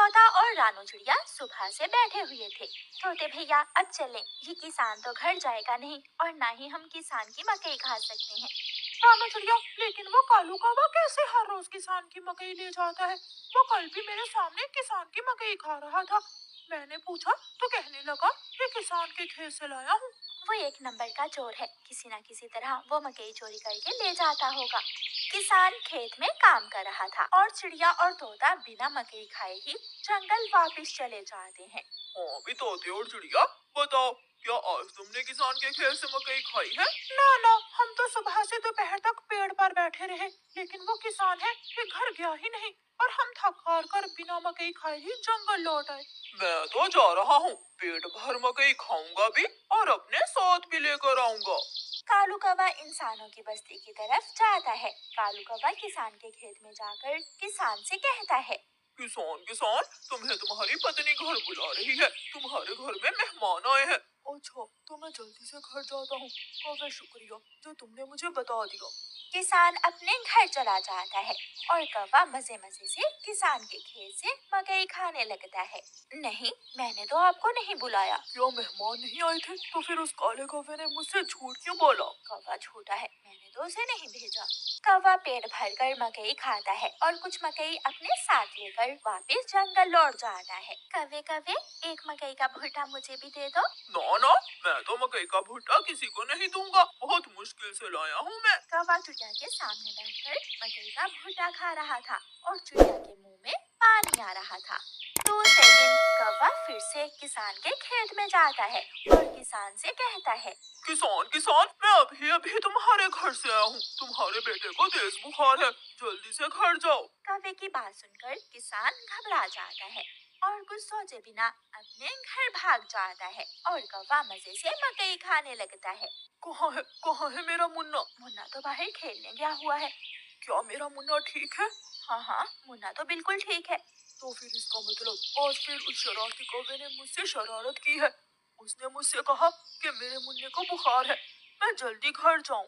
तोता और रानू चिड़िया सुबह से बैठे हुए थे। तोते भैया अब चलें, ये किसान तो घर जाएगा नहीं और ना ही हम किसान की मकई खा सकते हैं। रानू चिड़िया, लेकिन वो कालू कौवा कैसे हर रोज किसान की मकई ले जाता है? वो कल भी मेरे सामने किसान की मकई खा रहा था। मैंने पूछा तो कहने लगा ये किसान के खेत से लाया हूँ। वो एक नंबर का चोर है, किसी न किसी तरह वो मकई चोरी करके ले जाता होगा। किसान खेत में काम कर रहा था और चिड़िया और तोता बिना मकई खाए ही जंगल वापस चले जाते हैं। हाँ भी तोते और चिड़िया, बताओ क्या आज तुमने किसान के खेत से मकई खाई है? ना ना, हम तो सुबह से दोपहर तक पेड़ पर बैठे रहे, लेकिन वो किसान है कि घर गया ही नहीं और हम थक हार कर बिना मकई खाए ही जंगल लौट आए। मैं तो जा रहा हूँ, पेट भर मकई खाऊंगा भी और अपने साथ भी लेकर आऊंगा। कालू कौवा इंसानों की बस्ती की तरफ जाता है। कालू कौवा किसान के खेत में जाकर किसान से कहता है, किसान किसान, तुम्हें तुम्हारी पत्नी घर बुला रही है, तुम्हारे घर में मेहमान आए हैं। अच्छा, तो मैं जल्दी से घर जाता हूँ। कौवे, शुक्रिया जो तुमने मुझे बता दिया। किसान अपने घर चला जाता है और कौवा मजे मजे से किसान के खेत से मकई खाने लगता है। नहीं, मैंने तो आपको नहीं बुलाया। क्या मेहमान नहीं आए थे? तो फिर उस काले कौवे ने मुझसे झूठ क्यों बोला? कौवा झूठा है, मैंने तो उसे नहीं भेजा। कौवा पेट भरकर मकई खाता है और कुछ मकई अपने साथ लेकर वापस जंगल लौट जाता है। कौवे कौवे, एक मकई का भुट्टा मुझे भी दे दो। ना ना, मैं तो मकई का भुट्टा किसी को नहीं दूंगा, बहुत मुश्किल से लाया हूँ मैं। कौवा चिड़िया के सामने बैठकर मकई का भुट्टा खा रहा था और चिड़िया के मुंह में पानी आ रहा था। दूसरे दिन कौवा फिर से किसान के खेत में जाता है और किसान से कहता है, किसान किसान, मैं अभी अभी तुम्हारे घर से आया हूँ, तुम्हारे बेटे को तेज बुखार है, जल्दी से घर जाओ। कौवे की बात सुनकर किसान घबरा जाता है और कुछ सोचे बिना अपने घर भाग जाता है और कौवा मजे से मकई खाने लगता है। कहाँ है मेरा मुन्ना? मुन्ना तो बाहर खेलने गया हुआ है। क्या मेरा मुन्ना ठीक है? हाँ हाँ, मुन्ना तो बिल्कुल ठीक है। तो फिर इसका मतलब आज फिर उस शरारती कौवे ने मुझसे शरारत की है। उसने मुझसे कहा कि मेरे मुन्ने को बुखार है, मैं जल्दी घर जाऊं।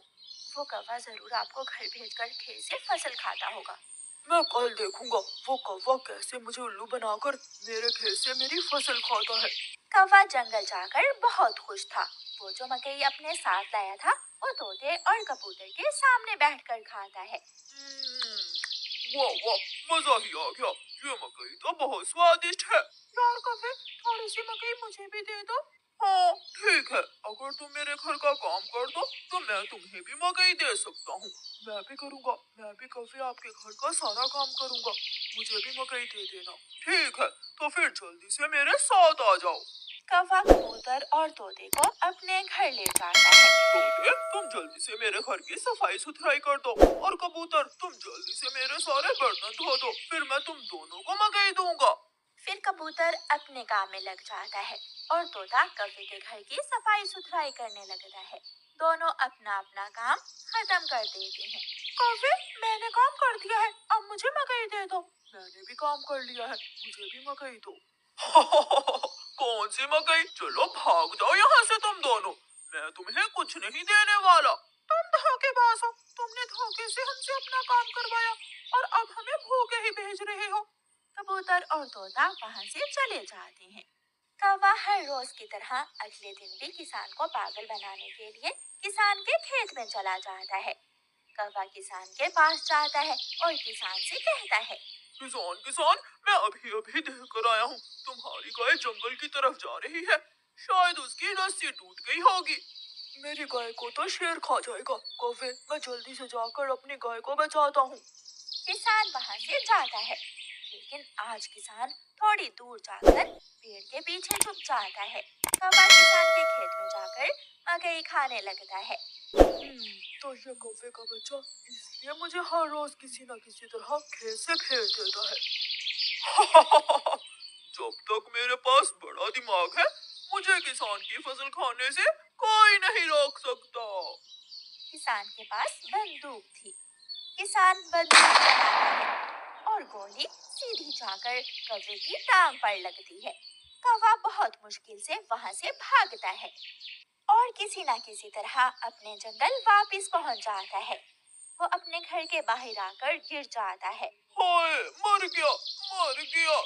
वो कौवा जरूर आपको घर भेजकर खेत से फसल खाता होगा। मैं कल देखूंगा वो कौवा कैसे मुझे उल्लू बनाकर मेरे खेत से मेरी फसल खाता है। कौवा जंगल जाकर बहुत खुश था। वो जो मकई अपने साथ लाया था वो तोते और कबूतर के सामने बैठकर खाता है। वाह वाह, मजा ही आ गया, ये मकई तो बहुत स्वादिष्ट है। यार कौवे, थोड़ी सी मकई मुझे भी दे दो। हाँ ठीक है, अगर तुम मेरे घर का काम कर दो तो मैं तुम्हें भी मकई दे सकता हूँ। मैं भी करूँगा, मैं भी कौवे आपके घर का सारा काम करूँगा, मुझे भी मकई दे देना। ठीक है, तो फिर जल्दी से मेरे साथ आ जाओ। कौवा कबूतर और तोते को अपने घर ले जाता है। तोते, तुम जल्दी से मेरे घर की सफाई सुथराई कर दो और कबूतर तुम जल्दी से मेरे सारे बर्तन धो दो, फिर मैं तुम दोनों को मकई दूंगा। फिर कबूतर अपने काम में लग जाता है और तोता कौवे के घर की सफाई सुथराई करने लगता है। दोनों अपना अपना काम खत्म कर देते हैं। कौवे, मैंने काम कर दिया है, अब मुझे मकई दे दो। मैंने भी काम कर लिया है, मुझे भी मकई दो। कौन सी मकई? चलो भाग जाओ यहाँ से तुम दोनों, मैं तुम्हें कुछ नहीं देने वाला। तुम धोखेबाज हो, तुमने धोखे से हमसे अपना काम करवाया और अब हमें भूखे ही भेज रहे हो। कबूतर और तोता वहाँ से चले जाते हैं। कौवा हर रोज की तरह अगले दिन भी किसान को पागल बनाने के लिए किसान के खेत में चला जाता है। कौवा किसान के पास जाता है और किसान से कहता है, किसान किसान, मैं अभी अभी देख कर आया हूँ, तुम्हारी गाय जंगल की तरफ जा रही है, शायद उसकी रस्सी टूट गई होगी। मेरी गाय को तो शेर खा जाएगा। कौवे, मैं जल्दी से जाकर अपनी गाय को बचाता हूँ। किसान वहाँ से जाता है, लेकिन आज किसान थोड़ी दूर जाकर पेड़ के पीछे छुप जाता है। कौवा किसान के खेत में जाकर मकई खाने लगता है। तो ये कौवे का बच्चा इसलिए मुझे हर रोज किसी न किसी तरह खेत से भेज देता है। जब तक मेरे पास बड़ा दिमाग है, मुझे किसान की फसल खाने से कोई नहीं रोक सकता। किसान के पास बंदूक थी। किसान बंदूक चलाता है और गोली सीधी जाकर कौवे की टांग पर लगती है। कौवा बहुत मुश्किल से वहाँ से भागता है और किसी न किसी तरह अपने जंगल वापस पहुँच जाता है। वो अपने घर के बाहर आकर गिर जाता है। हाय, मर गया, मर गया।